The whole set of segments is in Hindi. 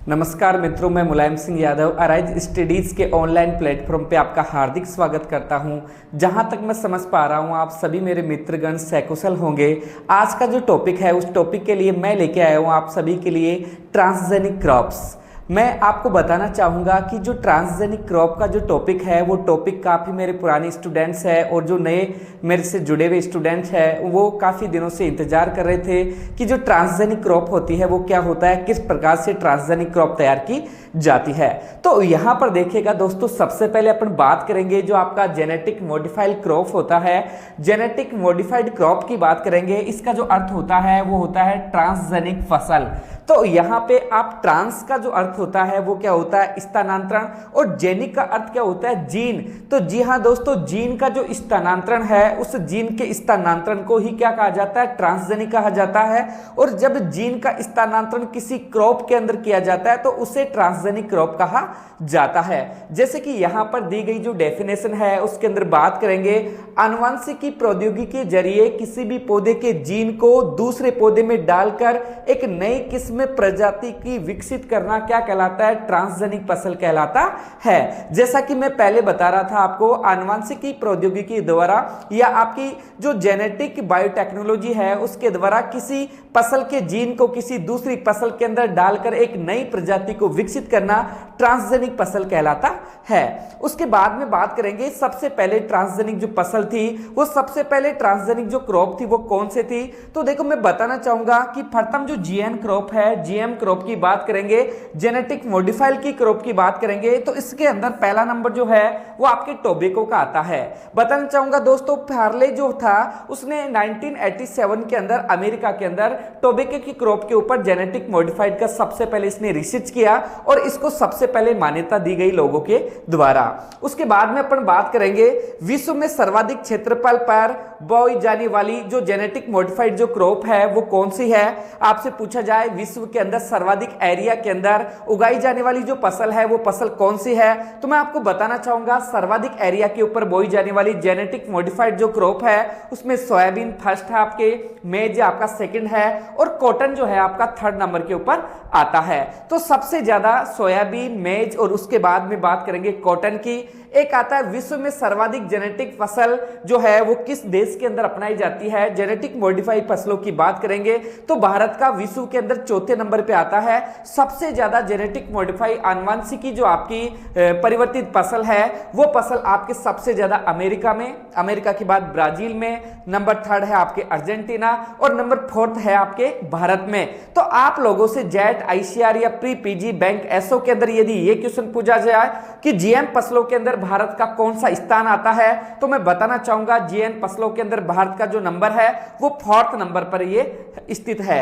नमस्कार मित्रों, मैं मुलायम सिंह यादव अराइज स्टडीज़ के ऑनलाइन प्लेटफॉर्म पे आपका हार्दिक स्वागत करता हूं। जहां तक मैं समझ पा रहा हूं आप सभी मेरे मित्रगण सकुशल होंगे। आज का जो टॉपिक है उस टॉपिक के लिए मैं लेके आया हूं आप सभी के लिए ट्रांसजेनिक क्रॉप्स। मैं आपको बताना चाहूँगा कि जो ट्रांसजेनिक क्रॉप का जो टॉपिक है वो टॉपिक काफ़ी मेरे पुराने स्टूडेंट्स हैं और जो नए मेरे से जुड़े हुए स्टूडेंट्स हैं वो काफ़ी दिनों से इंतजार कर रहे थे कि जो ट्रांसजेनिक क्रॉप होती है वो क्या होता है, किस प्रकार से ट्रांसजेनिक क्रॉप तैयार की जाती है। तो यहाँ पर देखिएगा दोस्तों, सबसे पहले अपन बात करेंगे जो आपका जेनेटिक मॉडिफाइड क्रॉप होता है। जेनेटिक मॉडिफाइड क्रॉप की बात करेंगे, इसका जो अर्थ होता है वो होता है ट्रांसजेनिक फसल। तो यहाँ पे आप ट्रांस का जो अर्थ होता है वो क्या होता है, स्थानांतरण, और जेनिक का अर्थ क्या होता है, जीन। तो जी हाँ दोस्तों, जीन का जो स्थानांतरण है उस जीन के स्थानांतरण को ही क्या कहा जाता है, ट्रांसजेनिक कहा जाता है। और जब जीन का स्थानांतरण किसी क्रॉप के अंदर किया जाता है तो उसे ट्रांसजेनिक क्रॉप कहा जाता है। जैसे कि यहाँ पर दी गई जो डेफिनेशन है उसके अंदर बात करेंगे, आनुवंशिकी प्रौद्योगिकी के जरिए किसी भी पौधे के जीन को दूसरे पौधे में डालकर एक नई किस्म प्रजाति की विकसित करना क्या कहलाता है, ट्रांसजेनिक फसल कहलाता है। जैसा कि मैं पहले बता रहा था आपको, आनुवंशिकी प्रौद्योगिकी द्वारा या आपकी जो जेनेटिक बायोटेक्नोलॉजी है उसके द्वारा किसी फसल के जीन को किसी दूसरी फसल के अंदर डालकर एक नई प्रजाति को विकसित करना ट्रांसजेनिक फसल कहलाता है। उसके बाद में बात करेंगे, सबसे पहले ट्रांसजेनिक जो फसल थी वो सबसे पहले ट्रांसजेनिक जो क्रॉप थी वो कौन से थी। तो देखो मैं बताना चाहूंगा कि प्रथम जो जीएन क्रॉप है, जीएम क्रॉप की बात करेंगे, जेनेटिक मॉडिफाइड की क्रॉप की बात करेंगे, तो इसके अंदर पहला नंबर जो है वो आपके टोबैको का आता है। बताना चाहूंगा दोस्तों, फार्ले जो था उसने 1987 के अंदर अमेरिका के अंदर टोबैको की क्रॉप के ऊपर जेनेटिक मॉडिफाइड का सबसे पहले इसने रिसर्च किया और इसको सबसे पहले मान्यता दी गई लोगों के द्वारा। उसके बाद में अपन बात करेंगे, विश्व में सर्वाधिक क्षेत्रफल पर बोई जाने वाली जो जेनेटिक मॉडिफाइड जो क्रॉप है वो कौन सी है। आपसे पूछा जाए विश्व के अंदर सर्वाधिक एरिया के अंदर उगाई जाने वाली जो फसल है वो फसल कौन सी है, तो मैं आपको बताना चाहूंगा सर्वाधिक एरिया के ऊपर बोई जाने वाली जेनेटिक मॉडिफाइड जो क्रॉप है उसमें सोयाबीन फर्स्ट है आपके, मेज आपका सेकंड है और कॉटन जो है आपका थर्ड नंबर के ऊपर आता है। तो सबसे ज्यादा सोयाबीन, मेज और उसके बाद में बात करेंगे कॉटन की। एक आता है विश्व में सर्वाधिक जेनेटिक फसल जो है वो किस देश के अंदर अपनाई जाती है। जेनेटिक मॉडिफाइड फसलों की बात करेंगे तो भारत का विश्व के अंदर चौथे नंबर पे आता है। सबसे ज्यादा जेनेटिक मॉडिफाइड आनुवंशिकी जो आपकी परिवर्तित फसल है वो फसल आपके सबसे ज्यादा अमेरिका में, अमेरिका के बाद ब्राजील में, नंबर थर्ड है आपके अर्जेंटीना और नंबर फोर्थ है आपके भारत में। तो आप लोगों से जेट, आईसीआर या प्री पीजी बैंक एसओ के अंदर यदि ये क्वेश्चन पूछा जाए कि जीएम फसलों के अंदर भारत का कौन सा स्थान आता है, तो मैं बताना चाहूंगा जीएम फसलों के अंदर भारत का जो नंबर है वो फोर्थ नंबर पर ये स्थित है।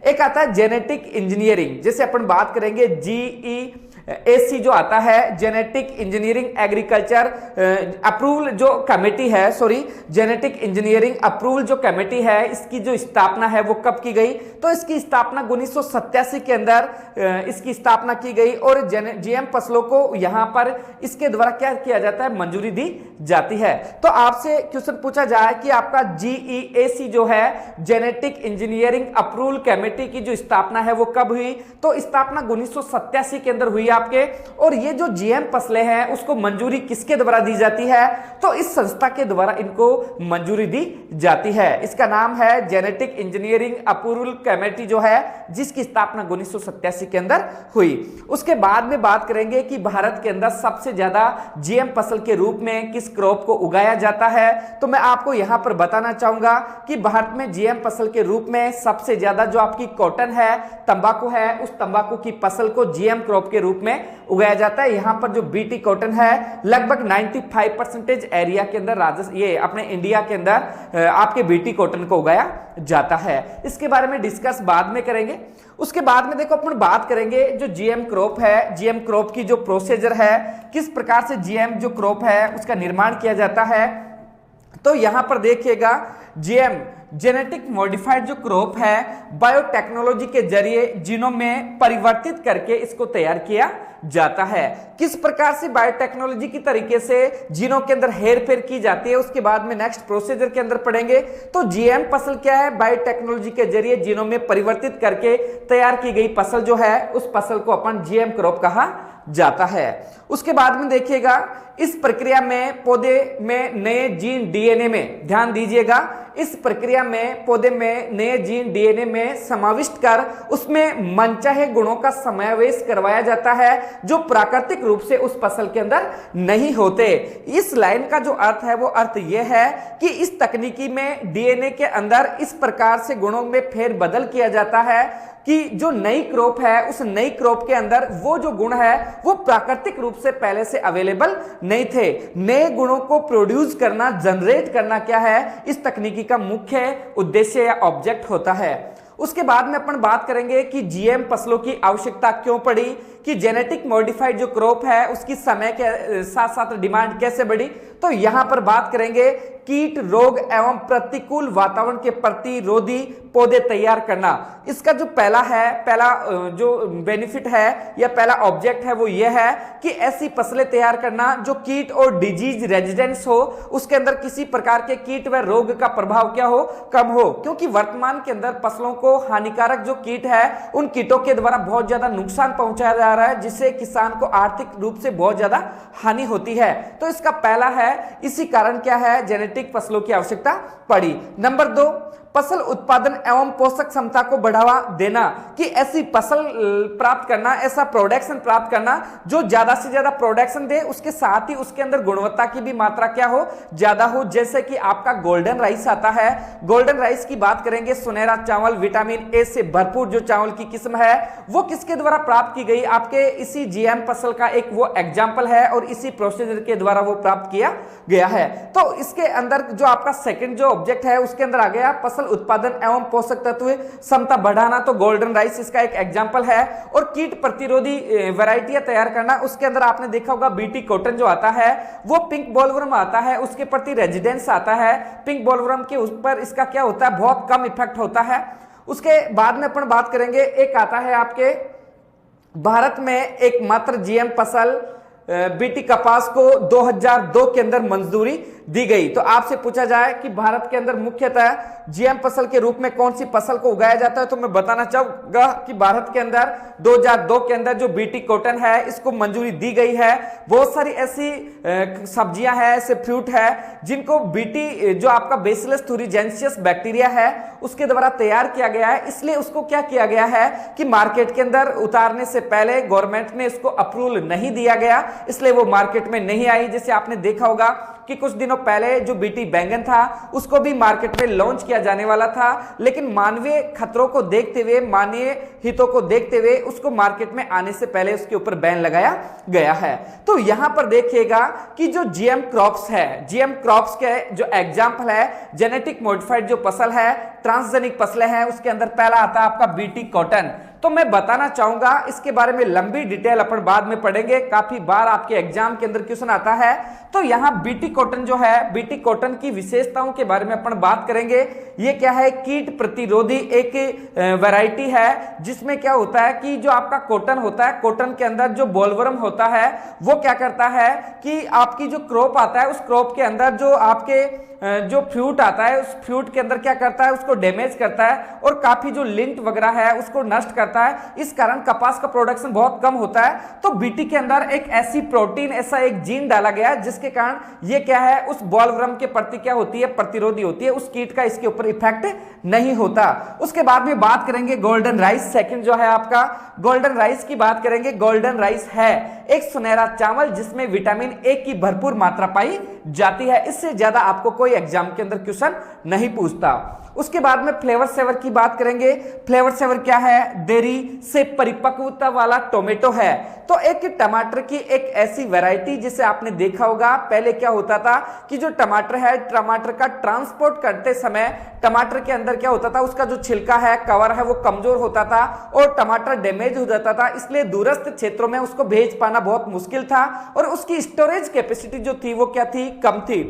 एक आता है जेनेटिक इंजीनियरिंग, जैसे अपन बात करेंगे GEAC जो आता है, जेनेटिक इंजीनियरिंग एग्रीकल्चर अप्रूवल जो कमेटी है, सॉरी जेनेटिक इंजीनियरिंग अप्रूवल जो कमेटी है, इसकी जो स्थापना है वो कब की गई, तो इसकी स्थापना 1987 के अंदर इसकी स्थापना की गई और जीएम फसलों को यहां पर इसके द्वारा क्या किया जाता है, मंजूरी दी जाती है। तो आपसे क्वेश्चन पूछा जाए कि आपका GEAC जो है जेनेटिक इंजीनियरिंग अप्रूवल कमेटी की जो स्थापना है वो कब हुई, तो स्थापना 1987 के अंदर हुई आपके। और ये जो जीएम फसलें हैं उसको मंजूरी किसके द्वारा दी जाती है, तो इस संस्था के द्वारा इनको मंजूरी दी जाती है। इसका नाम है जेनेटिक इंजीनियरिंग अप्रूवल कमेटी जो है, जिसकी स्थापना 1987 के अंदर हुई। उसके बाद में बात करेंगे कि भारत के अंदर सबसे ज्यादा जीएम फसल के रूप में किस क्रॉप को उगाया जाता है, तो मैं आपको यहां पर बताना चाहूंगा कि भारत में जीएम फसल के रूप में सबसे ज्यादा जो आपकी कॉटन है, तंबाकू है, उस तंबाकू की फसल को जीएम क्रॉप के रूप में उगाया जाता है। यहां पर जो बीटी कॉटन है लगभग 95% एरिया के अंदर ये अपने इंडिया के अंदर आपके बीटी कॉटन को उगाया जाता है। इसके बारे में डिस्कस बाद में करेंगे। उसके बाद में देखो अपन बात करेंगे जो जीएम क्रॉप है, जीएम क्रॉप की जो प्रोसीजर है, किस प्रकार से जीएम जो क्रॉप है उसका निर्माण किया जाता है। तो यहां पर देखिएगा जीएम जेनेटिक मॉडिफाइड जो क्रॉप है बायोटेक्नोलॉजी के जरिए जीनोम में परिवर्तित करके इसको तैयार किया जाता है। किस प्रकार से बायोटेक्नोलॉजी की तरीके से जीनों के अंदर हेरफेर की जाती है उसके बाद में नेक्स्ट प्रोसीजर के अंदर पढ़ेंगे। तो जीएम फसल क्या है? बायोटेक्नोलॉजी के जरिए जीनों में परिवर्तित करके तैयार की गई फसल जो है उस फसल को अपन जीएम क्रॉप कहा जाता है। उसके बाद में देखिएगा इस प्रक्रिया में पौधे में नए जीन डीएनए में, ध्यान दीजिएगा, इस प्रक्रिया में पौधे में नए जीन डीएनए में समाविष्ट कर उसमें मनचाहे गुणों का समावेश करवाया जाता है जो प्राकृतिक रूप से उस फसल के अंदर नहीं होते। इस लाइन का जो अर्थ है वो अर्थ यह है कि इस तकनीकी में डीएनए के अंदर इस प्रकार से गुणों में फेरबदल किया जाता है कि जो नई क्रॉप है उस नई क्रॉप के अंदर वो जो गुण है वो प्राकृतिक रूप से पहले से अवेलेबल नहीं थे। नए गुणों को प्रोड्यूस करना, जनरेट करना क्या है, इस तकनीकी का मुख्य उद्देश्य या ऑब्जेक्ट होता है। उसके बाद में अपन बात करेंगे कि जीएम फसलों की आवश्यकता क्यों पड़ी, कि जेनेटिक मॉडिफाइड जो क्रॉप है उसकी समय के साथ साथ डिमांड कैसे बढ़ी। तो यहां पर बात करेंगे कीट, रोग एवं प्रतिकूल वातावरण के प्रतिरोधी पौधे तैयार करना। इसका जो पहला जो बेनिफिट है या पहला ऑब्जेक्ट है वो ये है कि ऐसी फसलें तैयार करना जो कीट और डिजीज रेजिडेंस हो, उसके अंदर किसी प्रकार के कीट व रोग का प्रभाव क्या हो, कम हो। क्योंकि वर्तमान के अंदर फसलों को हानिकारक जो कीट है उन कीटों के द्वारा बहुत ज्यादा नुकसान पहुंचाया जा रहा है जिससे किसान को आर्थिक रूप से बहुत ज्यादा हानि होती है। तो इसका पहला है, इसी कारण क्या है, जेनेटिक फसलों की आवश्यकता पड़ी। नंबर 2, फसल उत्पादन एवं पोषक क्षमता को बढ़ावा देना, कि ऐसी फसल प्राप्त करना, ऐसा प्रोडक्शन प्राप्त करना जो ज्यादा से ज्यादा प्रोडक्शन दे, उसके साथ ही उसके अंदर गुणवत्ता की भी मात्रा क्या हो, ज्यादा हो। जैसे कि आपका गोल्डन राइस आता है, गोल्डन राइस की बात करेंगे, सुनहरा चावल, विटामिन ए से भरपूर जो चावल की किस्म है वो किसके द्वारा प्राप्त की गई, आपके इसी जीएम फसल का एक वो एग्जाम्पल है और इसी प्रोसीजर के द्वारा वो प्राप्त किया गया है। तो इसके अंदर जो आपका सेकंड जो ऑब्जेक्ट है उसके अंदर आ गया फसल उत्पादन एवं पोषक तत्व क्षमता बढ़ाना, तो गोल्डन राइस इसका एक एग्जांपल है। और कीट प्रतिरोधी वैरायटियां तैयार करना, उसके अंदर आपने देखा होगा बीटी कॉटन जो आता है वो पिंक बॉलवर्म आता है, उसके प्रति रेजिडेंस आता है। पिंक बॉलवर्म के ऊपर इसका क्या होता है, बहुत कम इफेक्ट होता है। उसके बाद में अपन बात करेंगे, एक आता है आपके भारत में एकमात्र जीएम फसल बीटी कपास को 2002 के अंदर मंजूरी दी गई। तो आपसे पूछा जाए कि भारत के अंदर मुख्यतः जीएम फसल के रूप में कौन सी फसल को उगाया जाता है, तो मैं बताना चाहूंगा कि भारत के अंदर 2002 के अंदर जो बीटी कॉटन है इसको मंजूरी दी गई है। बहुत सारी ऐसी सब्जियां हैं, ऐसे फ्रूट है जिनको बीटी जो आपका बेसिलस thuringiensis बैक्टीरिया है उसके द्वारा तैयार किया गया है, इसलिए उसको क्या किया गया है कि मार्केट के अंदर उतारने से पहले गवर्नमेंट ने इसको अप्रूवल नहीं दिया गया, इसलिए वो मार्केट में नहीं आई। जैसे आपने देखा होगा कि कुछ दिनों पहले जो बीटी बैंगन था उसको भी मार्केट में लॉन्च किया जाने वाला था, लेकिन मानवीय खतरों को देखते हुए, मानवीय हितों को देखते हुए उसको मार्केट में आने से पहले उसके ऊपर बैन लगाया गया है। तो यहां पर देखिएगा कि जो जीएम क्रॉप्स है, जीएम क्रॉप्स के जो एग्जाम्पल है, जेनेटिक मॉडिफाइड जो फसल है, ट्रांसजेनिक फसलें हैं, उसके अंदर पहला आता है आपका बीटी कॉटन। तो मैं बताना चाहूंगा इसके बारे में लंबी डिटेल अपन बाद में पढ़ेंगे, काफी बार आपके एग्जाम के अंदर क्वेश्चन आता है। तो यहां बीटी कॉटन जो है, बीटी कॉटन की विशेषताओं के बारे में अपन बात करेंगे। ये क्या है, कीट प्रतिरोधी एक वैरायटी है जिसमें क्या होता है कि जो आपका कॉटन होता है, कॉटन के अंदर जो बॉलवर्म होता है वो क्या करता है कि आपकी जो क्रॉप आता है उस क्रॉप के अंदर जो आपके जो फ्रूट आता है उस फ्रूट के अंदर क्या करता है, उसको डैमेज करता है और काफी जो लिंट वगैरह है उसको नष्ट करता है। इस कारण कपास का प्रोडक्शन बहुत कम होता है। तो बीटी के अंदर एक ऐसी प्रोटीन, ऐसा एक जीन डाला गया है जिसके कारण ये क्या है, उस बॉलवर्म के प्रति क्या होती है, प्रतिरोधी होती है, उस कीट का इसके ऊपर इफेक्ट नहीं होता। उसके बाद में बात करेंगे गोल्डन राइस, सेकंड जो है आपका गोल्डन राइस की बात करेंगे। गोल्डन राइस है एक सुनहरा चावल जिसमें विटामिन ए की भरपूर मात्रा पाई जाती है। इससे ज्यादा आपको कोई एग्जाम के अंदर क्वेश्चन नहीं पूछता। उसके बाद में फ्लेवर सेवर की बात करेंगे। फ्लेवर सेवर क्या है, देरी से परिपक्वता वाला टोमेटो है। तो एक टमाटर की एक ऐसी वैरायटी जिसे आपने देखा होगा, पहले क्या होता था कि जो टमाटर है, टमाटर का ट्रांसपोर्ट करते समय टमाटर के अंदर क्या होता था, उसका जो छिलका है, कवर है, वो कमजोर होता था और टमाटर डैमेज हो जाता था, इसलिए दूरस्थ क्षेत्रों में उसको भेज पाना बहुत मुश्किल था और उसकी स्टोरेज कैपेसिटी जो थी वो क्या थी, कम थी।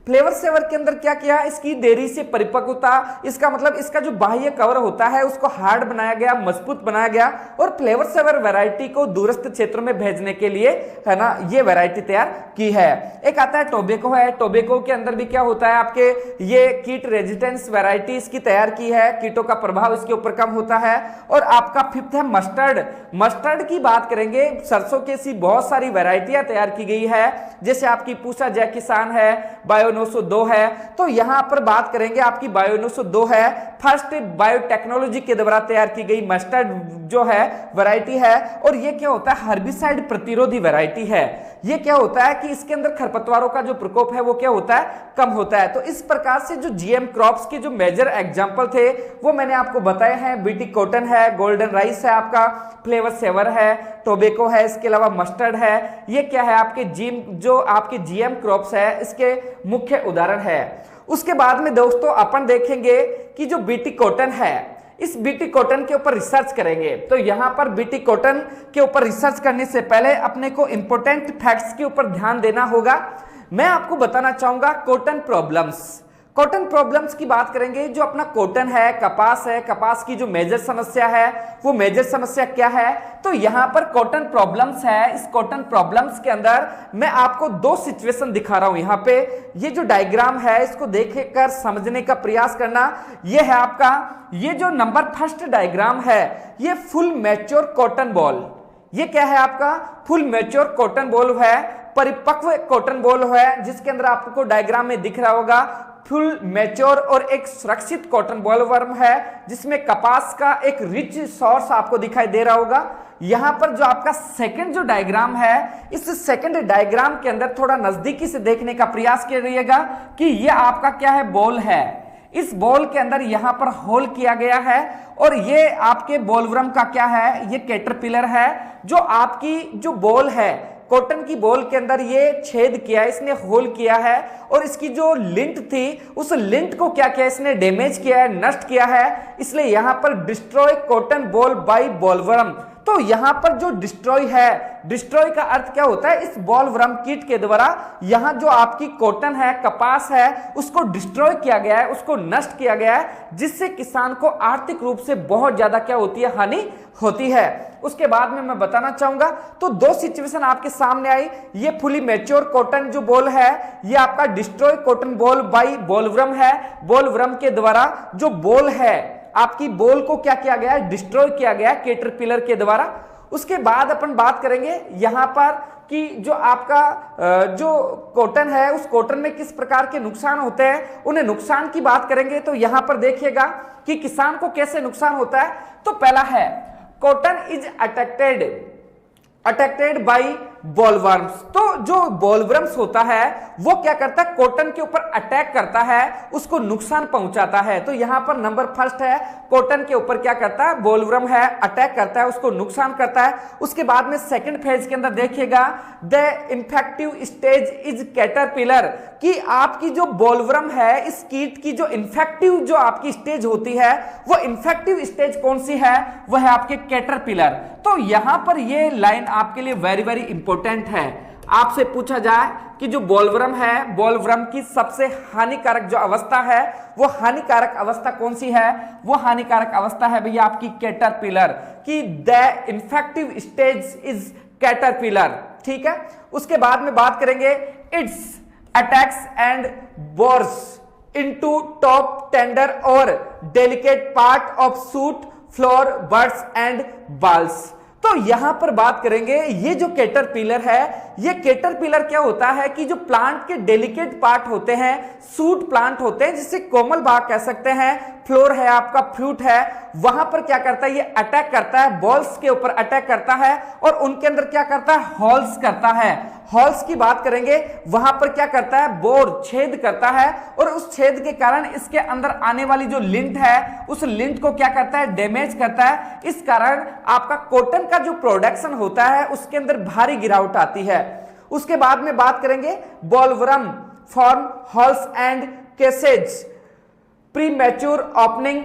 फ्लेवर सेवर के अंदर क्या किया, इसकी देरी से परिपक्वता, इसका मतलब इसका जो बाह्य कवर होता है उसको हार्ड बनाया गया, मजबूत बनाया गया और फ्लेवर सेवर वैरायटी को दूरस्थ क्षेत्रों में भेजने के लिए, है ना, ये वैरायटी तैयार की है। एक आता है टोबैको है, टोबैको के अंदर भी क्या होता है आपके, ये कीट रेजिस्टेंस वैरायटी इसकी तैयार की है, कीटों का प्रभाव इसके ऊपर कम होता है। और आपका फिफ्थ है मस्टर्ड। मस्टर्ड की बात करेंगे, सरसों की ऐसी बहुत सारी वैरायटियां तैयार की गई है, जैसे आपकी पूसा जय किसान है, बायो 902 है। तो यहां पर बात करेंगे आपकी बायो 902 है, फर्स्ट बायोटेक्नोलॉजी के द्वारा तैयार की गई मस्टर्ड जो है वैरायटी है। और ये क्या होता है, हर्बिसाइड प्रतिरोधी वैरायटी है। ये क्या होता है कि इसके अंदर खरपतवारों का जो प्रकोप है वो क्या होता है, कम होता है। तो इस प्रकार से जो जीएम क्रॉप्स के जो मेजर एग्जांपल थे वो मैंने आपको बताए हैं। बीटी कॉटन है, गोल्डन राइस है, आपका फ्लेवर सेवर है, टोबैको है, इसके अलावा मस्टर्ड है। ये क्या है आपके जो आपके जीएम क्रॉप्स है इसके मुख्य उदाहरण है। उसके बाद में दोस्तों अपन देखेंगे कि जो बीटी कॉटन है, इस बीटी कॉटन के ऊपर रिसर्च करेंगे। तो यहां पर बीटी कॉटन के ऊपर रिसर्च करने से पहले अपने को इंपॉर्टेंट फैक्ट्स के ऊपर ध्यान देना होगा। मैं आपको बताना चाहूंगा कॉटन प्रॉब्लम्स। कॉटन प्रॉब्लम्स की बात करेंगे, जो अपना कॉटन है, कपास की जो मेजर समस्या है वो मेजर समस्या क्या है। तो यहां पर कॉटन प्रॉब्लम्स है। इस कॉटन प्रॉब्लम्स के अंदर मैं आपको दो सिचुएशन दिखा रहा हूं। यहां पे ये जो डायग्राम है इसको देखकर समझने का प्रयास करना। ये है आपका, ये जो नंबर फर्स्ट डायग्राम है ये फुल मैच्योर कॉटन बॉल। ये क्या है आपका, फुल मैच्योर कॉटन बॉल है, परिपक्व कॉटन बॉल है, जिसके अंदर आपको डायग्राम में दिख रहा होगा फुल मैच्योर और एक सुरक्षित कॉटन बॉलवर्म है, जिसमें कपास का एक रिच सोर्स आपको दिखाई दे रहा होगा। यहां पर जो आपका सेकंड जो डायग्राम है, इस सेकंड डायग्राम के अंदर थोड़ा नजदीकी से देखने का प्रयास करिएगा कि यह आपका क्या है, बॉल है। इस बॉल के अंदर यहां पर होल किया गया है और ये आपके बॉलवर्म का क्या है, ये कैटरपिलर है। जो आपकी जो बॉल है, कॉटन की बॉल के अंदर ये छेद किया है, इसने होल किया है और इसकी जो लिंट थी उस लिंट को क्या किया, इसने डैमेज किया है, नष्ट किया है। इसलिए यहां पर destroy cotton ball by bollworm. तो यहां पर जो डिस्ट्रॉय है, डिस्ट्रॉय का अर्थ क्या होता है, इस बॉलवर्म कीट के द्वारा यहां जो आपकी कॉटन है, कपास है, उसको डिस्ट्रॉय किया गया है, उसको नष्ट किया गया है, जिससे किसान को आर्थिक रूप से बहुत ज्यादा क्या होती है, हानि होती है। उसके बाद में मैं बताना चाहूंगा, तो दो सिचुएशन आपके सामने आई। ये फुली मैच्योर कॉटन जो बॉल है ये आपका destroy cotton ball by bollworm है। बॉलवर्म के द्वारा जो बॉल है, आपकी बॉल को क्या किया गया है, डिस्ट्रॉय किया गया कैटरपिलर के द्वारा। उसके बाद अपन बात करेंगे यहां पर कि जो आपका जो कॉटन है उस कॉटन में किस प्रकार के नुकसान होते हैं, उन्हें नुकसान की बात करेंगे। तो यहां पर देखिएगा कि किसान को कैसे नुकसान होता है। तो पहला है, कॉटन इज अटैक्टेड बाय बॉलवर्म्स। तो जो बॉलवर्म्स होता है वो क्या करता है, कॉटन के ऊपर अटैक करता है, उसको नुकसान पहुंचाता है। तो यहां पर नंबर फर्स्ट है, कॉटन के ऊपर क्या करता है, बॉलवर्म है, अटैक करता है, उसको नुकसान करता है। उसके बाद में सेकंड फेज के अंदर देखिएगा, the infective stage is caterpillar, कि आपकी जो बॉलवर्म है, इस कीट की जो इन्फेक्टिव जो आपकी स्टेज होती है, वो इन्फेक्टिव स्टेज कौन सी है, वो है आपके कैटरपिलर। तो यहां पर ये लाइन आपके लिए वेरी वेरी इंपॉर्टेंट है। आपसे पूछा जाए कि जो बॉलवर्म है, बॉलवर्म की सबसे हानिकारक जो अवस्था है, वो हानिकारक अवस्था कौन सी है, वो हानिकारक अवस्था है भैया आपकी कैटरपिलर, कि the infective stage is caterpillar. ठीक है। उसके बाद में बात करेंगे, its attacks and bores into top tender और delicate part of shoot, flower, buds and bolls. तो यहां पर बात करेंगे, ये जो कैटरपिलर है, ये कैटरपिलर क्या होता है कि जो प्लांट के डेलिकेट पार्ट होते हैं, सूट प्लांट होते हैं, जिसे कोमल भाग कह सकते हैं, फ्लोर है आपका, फ्रूट है, वहां पर क्या करता है, ये अटैक करता है, बॉल्स के ऊपर अटैक करता है और उनके अंदर क्या करता है, हॉल्स करता है। हॉल्स की बात करेंगे, वहां पर क्या करता है, बोर, छेद करता है और उस छेद के कारण इसके अंदर आने वाली जो लिंट है, उस लिंट को क्या करता है, डैमेज करता है। इस कारण आपका कॉटन का जो प्रोडक्शन होता है उसके अंदर भारी गिरावट आती है। उसके बाद में बात करेंगे, bollworm form holes and cases, premature opening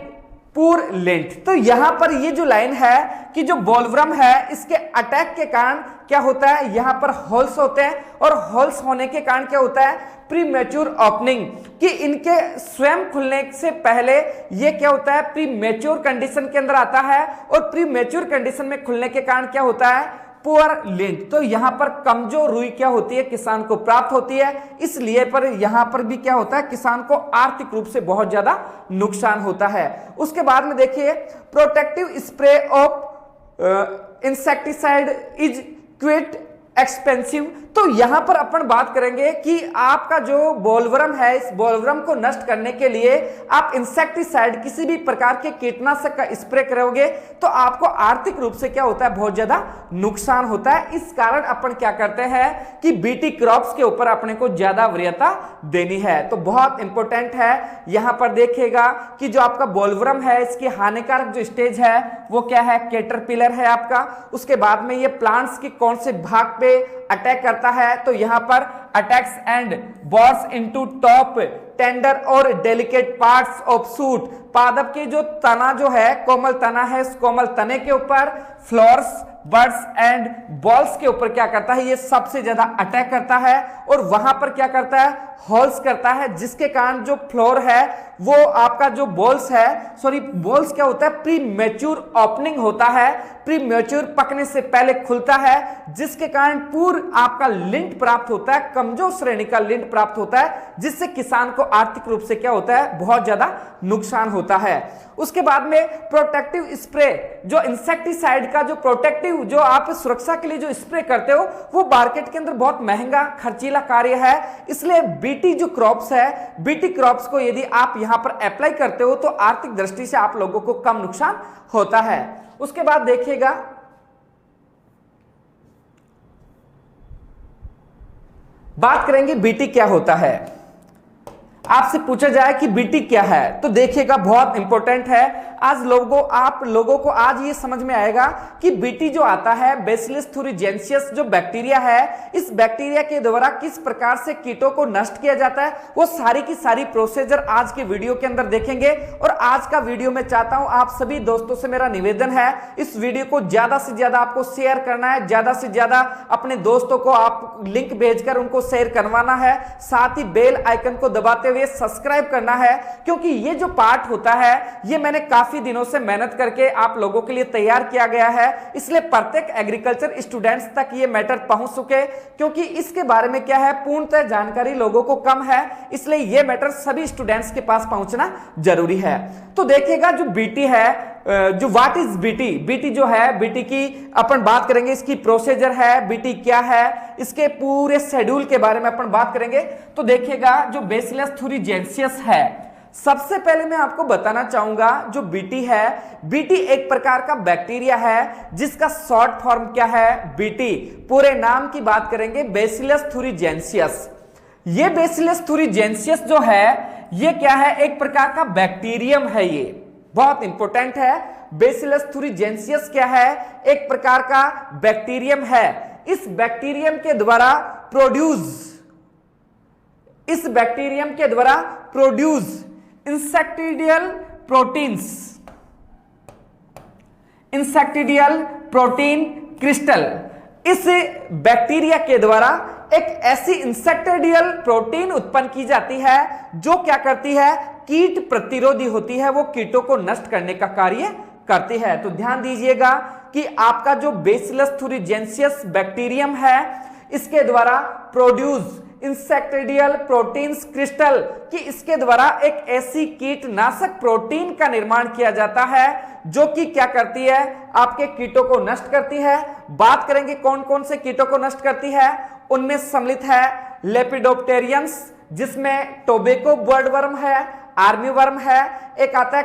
पुरलेंट। तो यहां पर ये जो लाइन है कि जो बॉलवर्म है इसके अटैक के कारण क्या होता है, यहां पर होल्स होते हैं और होल्स होने के कारण क्या होता है, प्रीमेच्योर ओपनिंग, कि इनके स्वयं खुलने से पहले ये क्या होता है, प्रीमेच्योर कंडीशन के अंदर आता है और प्रीमेच्योर कंडीशन में खुलने के कारण क्या होता है, पुअर लिंट। तो यहां पर कमजोर रुई क्या होती है, किसान को प्राप्त होती है, इसलिए पर यहां पर भी क्या होता है, किसान को आर्थिक रूप से बहुत ज्यादा नुकसान होता है। उसके बाद में देखिए, protective spray of insecticide is quit expensive. तो यहां पर अपन बात करेंगे कि आपका जो बॉलवर्म है, इस बॉलवर्म को नष्ट करने के लिए आप इंसेक्टिसाइड किसी भी प्रकार के कीटनाशक का स्प्रे करोगे तो आपको आर्थिक रूप से क्या होता है, बहुत ज्यादा नुकसान होता है। इस कारण अपन क्या करते हैं कि बीटी क्रॉप्स के ऊपर अपने को ज्यादा वरीयता देनी है। तो बहुत इंपॉर्टेंट है, यहां पर देखिएगा कि जो आपका बॉलवर्म है इसकी हानिकारक जो स्टेज है वो क्या है, कैटरपिलर है आपका। उसके बाद में ये प्लांट्स के कौन से भाग पे अटैक करता है, तो यहां पर attacks and Bohr's into top tender और डेलिकेट पार्ट्स ऑफ सूट। पादप के जो तना जो है, कोमल तना है, इस कोमल तने के ऊपर फ्लावर्स, बर्ड्स एंड बॉल्स के ऊपर क्या करता है, ये सबसे ज्यादा अटैक करता है और वहां पर क्या करता है, होल्स करता है, जिसके कारण जो फ्लोर है वो आपका जो बॉल्स है, सॉरी बॉल्स क्या होता है, प्री मैच्योर ओपनिंग होता है, प्री मैच्योर पकने से पहले खुलता है, जिसके कारण पूर्ण आपका लिंट प्राप्त होता है, कमजोर श्रेणी का लिंट प्राप्त होता है, जिससे किसान को आर्थिक रूप से क्या होता है, बहुत ज्यादा नुकसान होता है। उसके बाद में प्रोटेक्टिव स्प्रे, जो इंसेक्टिसाइड का जो प्रोटेक्टिव जो आप सुरक्षा के लिए जो स्प्रे करते हो वो मार्केट के अंदर बहुत महंगा खर्चीला कार्य है, इसलिए बीटी जो क्रॉप्स है, बीटी क्रॉप्स को यदि आप यहां पर अप्लाई करते हो तो आर्थिक दृष्टि से आप लोगों को कम नुकसान होता है। उसके बाद देखिएगा, बात करेंगे बीटी क्या होता है। आपसे पूछा जाए कि बीटी क्या है तो देखिएगा बहुत इंपॉर्टेंट है। आज आप लोगों को आज ये समझ में आएगा कि बीटी जो आता है, बैसिलस thuringiensis जो बैक्टीरिया है, इस बैक्टीरिया के द्वारा किस प्रकार से कीटों को नष्ट किया जाता है, वो सारी की सारी प्रोसीजर आज के वीडियो के अंदर देखेंगे। और आज का वीडियो मैं चाहता हूं आप सभी दोस्तों से मेरा निवेदन है, इस वीडियो को ज्यादा से ज्यादा आपको शेयर करना है, ज्यादा से ज्यादा अपने दोस्तों को आप लिंक भेजकर उनको शेयर करवाना है, साथ ही बेल आइकन को दबाते हुए सब्सक्राइब करना है, क्योंकि ये जो पार्ट होता है ये मैंने काफी दिनों से मेहनत करके आप लोगों के लिए तैयार किया गया है, इसलिए प्रत्येक एग्रीकल्चर स्टूडेंट्स तक ये मैटर पहुंच सके, क्योंकि इसके बारे में क्या है, पूर्णतः जानकारी लोगों को कम है, इसलिए ये मैटर सभी स्टूडेंट्स के पास पहुंचना जरूरी है। तो देखिएगा जो बीटी है, जो व्हाट इज बीटी, बीटी जो है, बीटी की अपन बात करेंगे, इसकी प्रोसीजर है, बीटी क्या है, इसके पूरे शेड्यूल के बारे में अपन बात करेंगे। तो देखिएगा जो बैसिलस thuringiensis है, सबसे पहले मैं आपको बताना चाहूंगा जो बीटी है, बीटी एक प्रकार का बैक्टीरिया है जिसका शॉर्ट फॉर्म क्या है, बीटी। पूरे नाम की बात करेंगे बैसिलस thuringiensis। ये बैसिलस thuringiensis जो है ये क्या है, एक प्रकार का बैक्टीरियम है, ये बहुत इंपॉर्टेंट है। बैसिलस thuringiensis क्या है, एक प्रकार का बैक्टीरियम है। इस बैक्टीरियम के द्वारा प्रोड्यूस इंसेक्टिडियल प्रोटीन क्रिस्टल। इस बैक्टीरिया के द्वारा एक ऐसी इंसेक्टिडियल प्रोटीन उत्पन्न की जाती है जो क्या करती है, कीट प्रतिरोधी होती है, वो कीटों को नष्ट करने का कार्य करती है। तो ध्यान दीजिएगा कि आपका जो बैसिलस thuringiensis बैक्टीरियम है, इसके द्वारा प्रोड्यूस इंसेक्टिडियल प्रोटीन्स क्रिस्टल, कि इसके द्वारा एक ऐसी कीटनाशक प्रोटीन का निर्माण किया जाता है जो कि क्या करती है, आपके कीटों को नष्ट करती है। बात करेंगे कौन कौन से कीटों को नष्ट करती है, उनमें सम्मिलित है लेपिडोप्टेरियंस, जिसमें टोबैको बर्डवर्म है, आर्मी वर्म है, एक आता है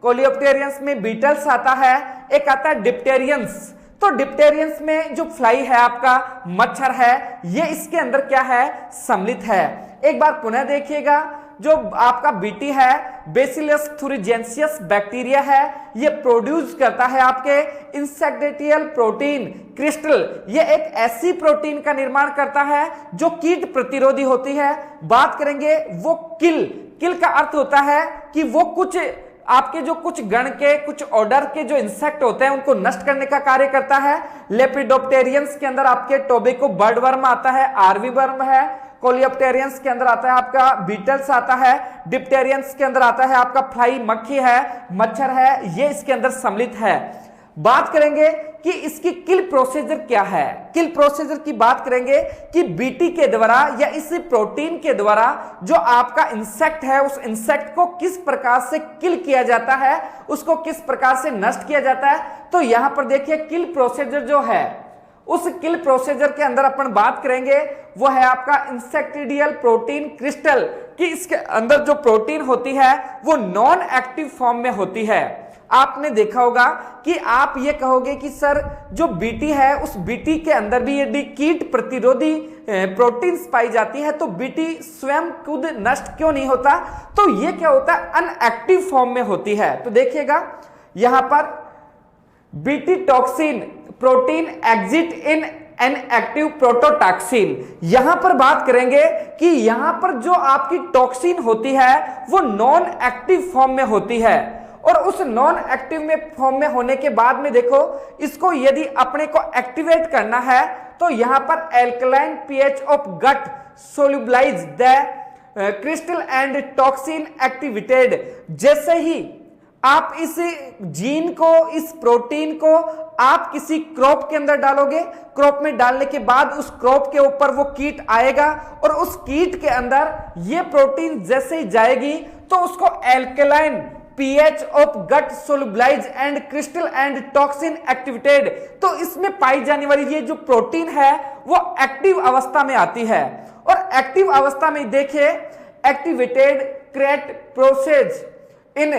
कोलियोप्टेरियंस में बीटल्स आता है, एक आता है डिप्टेरियंस। तो डिप्टेरियंस में जो फ्लाई है, आपका मच्छर है, ये इसके अंदर क्या है, सम्मिलित है। एक बार पुनः देखिएगा, जो आपका बीटी है, बैसिलस thuringiensis बैक्टीरिया है, ये प्रोड्यूस करता है आपके इंसेक्टिडियल प्रोटीन क्रिस्टल। ये एक ऐसी प्रोटीन का निर्माण करता है जो कीट प्रतिरोधी होती है। बात करेंगे वो किल का अर्थ होता है कि वो कुछ आपके जो कुछ गण के कुछ ऑर्डर के जो इंसेक्ट होते हैं उनको नष्ट करने का कार्य करता है। लेपिडोप्टेरियंस के अंदर आपके टोबैको बर्ड वर्म आता है, आरवी वर्म है। कोलियोप्टेरियंस के अंदर आता है आपका बीटल्स आता है। डिप्टेरियंस के अंदर आता है आपका फ्लाई मक्खी है, मच्छर है, ये इसके अंदर सम्मिलित है। बात करेंगे कि इसकी किल प्रोसीजर क्या है। किल प्रोसीजर की बात करेंगे कि बीटी के द्वारा या इस प्रोटीन के द्वारा जो आपका इंसेक्ट है उस इंसेक्ट को किस प्रकार से किल किया जाता है, उसको किस प्रकार से नष्ट किया जाता है। तो यहां पर देखिए किल प्रोसीजर जो है, उस किल प्रोसीजर के अंदर अपन बात करेंगे वो है आपका इंसेक्टिडियल प्रोटीन क्रिस्टल, कि इसके अंदर जो प्रोटीन होती है वो नॉन एक्टिव फॉर्म में होती है। आपने देखा होगा कि आप ये कहोगे कि सर जो बीटी है उस बीटी के अंदर भी यदि कीट प्रतिरोधी प्रोटीन्स पाई जाती है तो बीटी स्वयं खुद नष्ट क्यों नहीं होता। तो ये क्या होता है, अनएक्टिव फॉर्म में होती है। तो देखिएगा यहां पर BT toxin protein exist in an active protoxin. यहां पर बात करेंगे कि यहां पर जो आपकी टॉक्सिन होती है वो नॉन एक्टिव फॉर्म में होती है, और उस नॉन एक्टिव में फॉर्म में होने के बाद में देखो इसको यदि अपने को एक्टिवेट करना है तो यहां पर alkaline pH of gut solubilise the crystal and toxin activated. जैसे ही आप इस जीन को, इस प्रोटीन को आप किसी क्रॉप के अंदर डालोगे, क्रॉप में डालने के बाद उस क्रॉप के ऊपर वो कीट आएगा और उस कीट के अंदर ये प्रोटीन जैसे ही जाएगी तो उसको alkaline pH of gut solubilise and crystal and toxin activated, तो इसमें पाई जाने वाली ये जो प्रोटीन है वो एक्टिव अवस्था में आती है। और एक्टिव अवस्था में देखिए activated create process in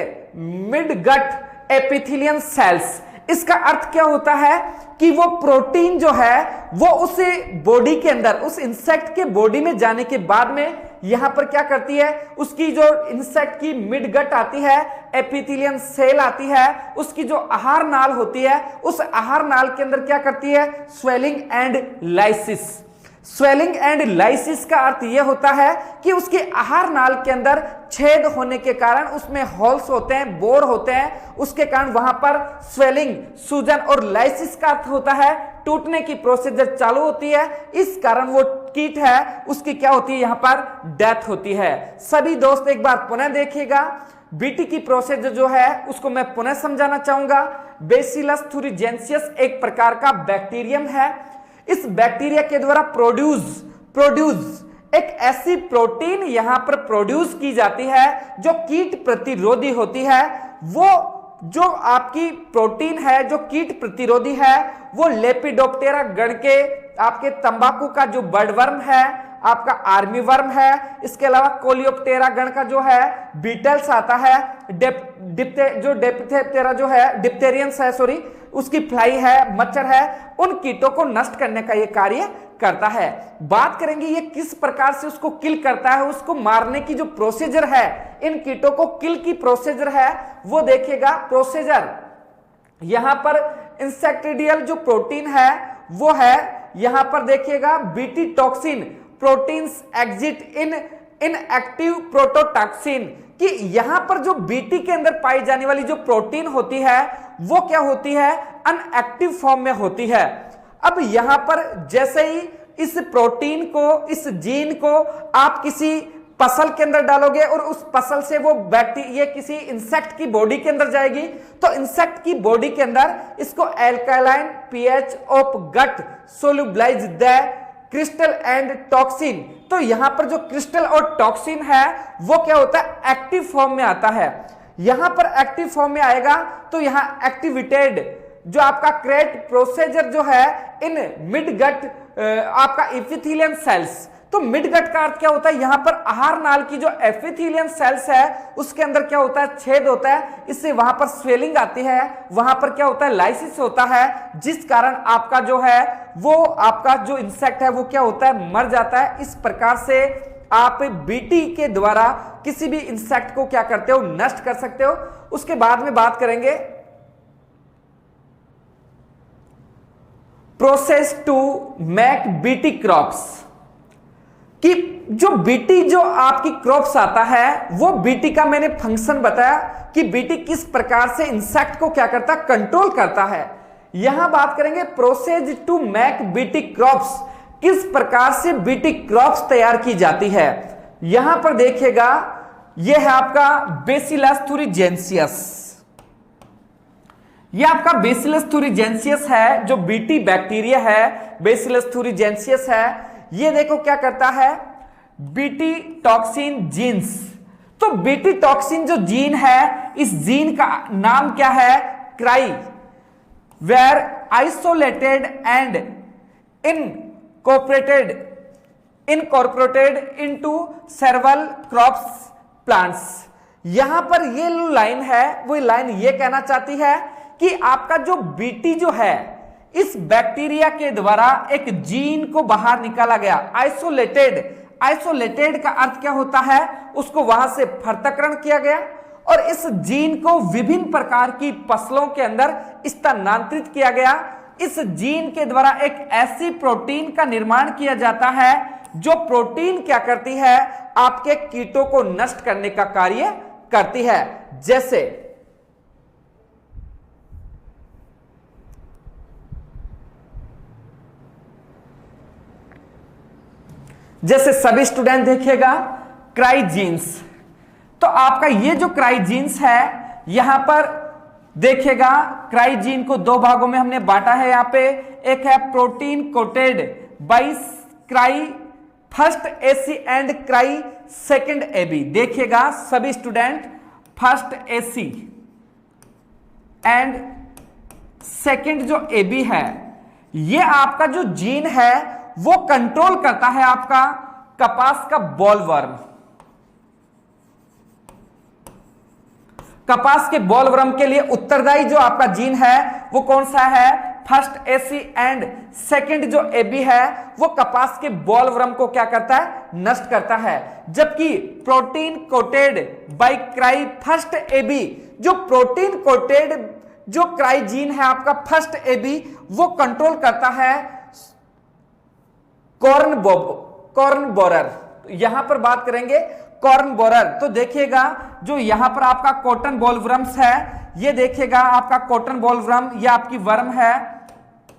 mid gut epithelial cells. इसका अर्थ क्या होता है कि वो प्रोटीन जो है वो उस बॉडी के अंदर, उस इंसेक्ट के बॉडी में जाने के बाद में यहां पर क्या करती है, उसकी जो इंसेक्ट की मिड गट आती है, एपिथेलियन सेल आती है, उसकी जो आहार नाल होती है उस आहार नाल के अंदर क्या करती है, swelling and lysis. Swelling and lysis का अर्थ यह होता है कि उसके आहार नाल के अंदर छेद होने के कारण उसमें होल्स होते हैं, बोर होते हैं, उसके कारण वहां पर स्वेलिंग, सूजन, और लाइसिस का अर्थ होता है टूटने की प्रोसीजर चालू होती है। इस कारण वो कीट है उसकी क्या होती है, यहां पर डेथ होती है। सभी दोस्त एक बार पुनः देखिएगा, बीटी की प्रोसीजर जो है उसको मैं पुनः समझाना चाहूंगा। बेसिलस thuringiensis एक प्रकार का बैक्टीरियम है। इस बैक्टीरिया के द्वारा प्रोड्यूस एक ऐसी प्रोटीन यहां पर प्रोड्यूस की जाती है जो कीट प्रतिरोधी होती है। वो जो आपकी प्रोटीन है जो कीट प्रतिरोधी है वो लेपिडोप्टेरा गण के आपके तंबाकू का जो बर्ड वर्म है, आपका आर्मी वर्म है, इसके अलावा कोलियोप्टेरा गण का जो है बीटल्स आता है, डिप्टेरा जो है डिप्टेरियंस है, सॉरी, उसकी फ्लाई है, मच्छर है, उन कीटों को नष्ट करने का ये कार्य करता है। बात करेंगे ये किस प्रकार से उसको किल करता है, उसको मारने की जो प्रोसीजर है, इन कीटों को किल की प्रोसीजर है वो देखिएगा। प्रोसीजर यहां पर इंसेक्टिडियल जो प्रोटीन है वो है, यहां पर देखिएगा BT toxin proteins exist in active protoxin, कि यहां पर जो बीटी के अंदर पाई जाने वाली जो प्रोटीन होती है वो क्या होती है, अनएक्टिव फॉर्म में होती है। अब यहां पर जैसे ही इस प्रोटीन को, इस जीन को आप किसी पसल के अंदर डालोगे और उस पसल से वो बैक्टीरिया किसी इंसेक्ट की बॉडी के अंदर जाएगी, तो इंसेक्ट की बॉडी के अंदर इसको alkaline pH of gut solubilise the crystal and toxin. तो यहां पर जो क्रिस्टल और टॉक्सिन है वो क्या होता है, एक्टिव फॉर्म में आता है। यहां पर एक्टिव फॉर्म में आएगा तो यहां एक्टिवेटेड जो आपका क्रिएट प्रोसीजर जो है इन मिड गट आपका एपिथेलियन सेल्स। तो मिड गट का अर्थ क्या होता है, यहां पर आहार नाल की जो एपिथेलियन सेल्स है उसके अंदर क्या होता है, छेद होता है, इससे वहां पर स्वेलिंग आती है, वहां पर क्या होता है, लाइसिस होता है, जिस कारण आपका जो है वो आपका जो इंसेक्ट है वो क्या होता है, मर जाता है। इस प्रकार से आप बीटी के द्वारा किसी भी इंसेक्ट को क्या करते हो, नष्ट कर सकते हो। उसके बाद में बात करेंगे process to make Bt crops, कि जो बीटी जो आपकी क्रॉप्स आता है वो बीटी का मैंने फंक्शन बताया कि बीटी किस प्रकार से इंसेक्ट को क्या करता है, कंट्रोल करता है। यहां बात करेंगे process to make Bt crops, किस प्रकार से बीटी क्रॉप्स तैयार की जाती है। यहां पर देखिएगा यह है आपका बेसिलस thuringiensis, यह आपका बेसिलस thuringiensis है जो बीटी बैक्टीरिया है, बेसिलस thuringiensis है। ये देखो क्या करता है, बीटी टॉक्सिन जीन्स। तो बीटी टॉक्सिन जो जीन है, इस जीन का नाम क्या है, cry, were isolated and incorporated into several crops plants. यहां पर ये लाइन है, वो लाइन ये कहना चाहती है कि आपका जो बीटी जो है इस बैक्टीरिया के द्वारा एक जीन को बाहर निकाला गया, आइसोलेटेड का अर्थ क्या होता है, उसको वहां से पृथक्करण किया गया और इस जीन को विभिन्न प्रकार की फसलों के अंदर स्थानांतरित किया गया। इस जीन के द्वारा एक ऐसी प्रोटीन का निर्माण किया जाता है जो प्रोटीन क्या करती है, आपके कीटों को नष्ट करने का कार्य करती है। जैसे सभी स्टूडेंट देखिएगा क्राइजीन्स, तो आपका ये जो क्राइजीन्स है यहां पर देखिएगा क्राइजीन को दो भागों में हमने बांटा है। यहां पे एक है protein coated by cry first AC and cry second AB. देखिएगा सभी student, first AC and second जो एबी है, ये आपका जो जीन है वो कंट्रोल करता है आपका कपास का बॉलवर्म। कपास के बॉलवर्म के लिए उत्तरदायी जो आपका जीन है वो कौन सा है, फर्स्ट एसी एंड सेकंड जो एबी है वो कपास के बॉलवर्म को क्या करता है, नष्ट करता है। जबकि protein coated by cry first AB, जो प्रोटीन कोटेड जो क्राई जीन है आपका फर्स्ट एबी, वो कंट्रोल करता है कॉर्न बोरर। यहां पर बात करेंगे कॉर्न बोरर। तो देखिएगा जो यहां पर आपका कॉटन बॉलवर्म्स है, ये देखिएगा आपका कॉटन बॉलवर्म, ये आपकी वर्म है,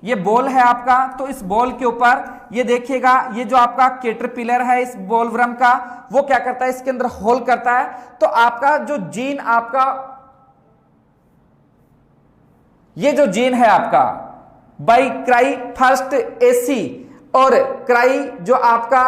ये बॉल है आपका। तो इस बॉल के ऊपर ये देखिएगा ये जो आपका कैटरपिलर है इस बॉलवर्म का, वो क्या करता है, इसके अंदर होल करता है। तो आपका जो जीन आपका, ये जो जीन है आपका बाई क्राई फर्स्ट एसी और क्राई जो आपका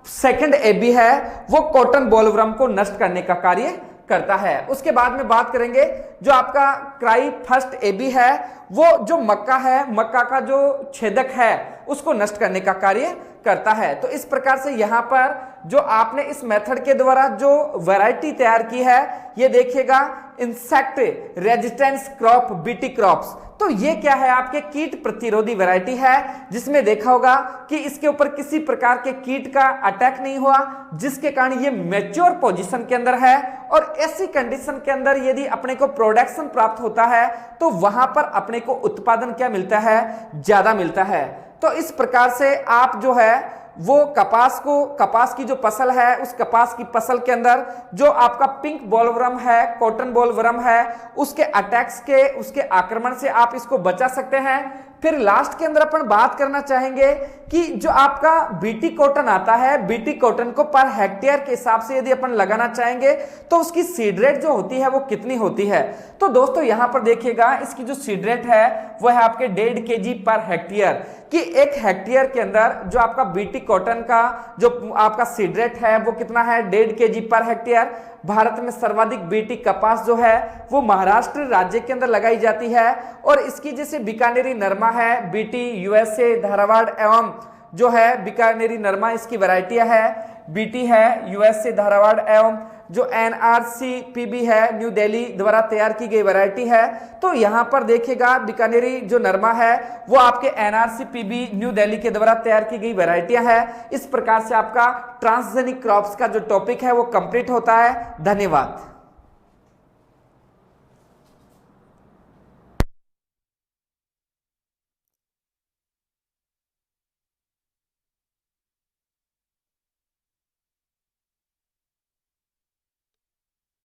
सेकंड एबी है वो कॉटन बॉलवर्म को नष्ट करने का कार्य करता है। उसके बाद में बात करेंगे जो आपका क्राई फर्स्ट एबी है वो जो मक्का है, मक्का का जो छेदक है उसको नष्ट करने का कार्य करता है। तो इस प्रकार से यहां पर जो आपने इस मेथड के द्वारा जो वैरायटी तैयार की है, ये देखिएगा insect resistance crop BT crops. तो ये क्या है, आपके कीट प्रतिरोधी वैरायटी है, जिसमें देखा होगा कि इसके ऊपर किसी प्रकार के कीट का अटैक नहीं हुआ, जिसके कारण ये मैच्योर पोजीशन के अंदर है। और ऐसी कंडीशन के अंदर यदि अपने को प्रोडक्शन प्राप्त होता है तो वहां पर अपने को उत्पादन क्या मिलता है, ज्यादा मिलता है। तो इस प्रकार से आप जो है वो कपास की जो फसल है उस कपास की फसल के अंदर जो आपका पिंक बॉलवर्म है, कॉटन बॉलवर्म है, उसके अटैक्स के, उसके आक्रमण से आप इसको बचा सकते हैं। फिर लास्ट के अंदर अपन बात करना चाहेंगे कि जो आपका बीटी कॉटन आता है, बीटी कॉटन को पर हेक्टेयर के हिसाब से यदि अपन लगाना चाहेंगे तो उसकी सीड रेट जो होती है वो कितनी होती है। तो दोस्तों यहां पर देखिएगा इसकी जो सीड रेट है वो है आपके 1.5 kg पर हेक्टेयर, कि एक हेक्टेयर के अंदर जो आपका बीटी कॉटन का जो आपका सीड रेट है वो कितना है, 1.5 kg पर हेक्टेयर। भारत में सर्वाधिक बीटी कपास जो है वो महाराष्ट्र राज्य के अंदर लगाई जाती है। और इसकी जैसे बीकानेरी नरमा है, बीटी यूएसए धारवाड़ एवं जो है बीकानेरी नरमा इसकी वैरायटियां है, बीटी है यूएसए धारवाड़ एवं जो NRCPB है न्यू दिल्ली द्वारा तैयार की गई वैरायटी है। तो यहां पर देखिएगा बीकानेरी जो नरमा है वो आपके NRCPB न्यू दिल्ली के द्वारा तैयार की गई वैरायटियां है। इस प्रकार से आपका ट्रांसजेनिक क्रॉप्स का जो टॉपिक है वो कंप्लीट होता है। धन्यवाद।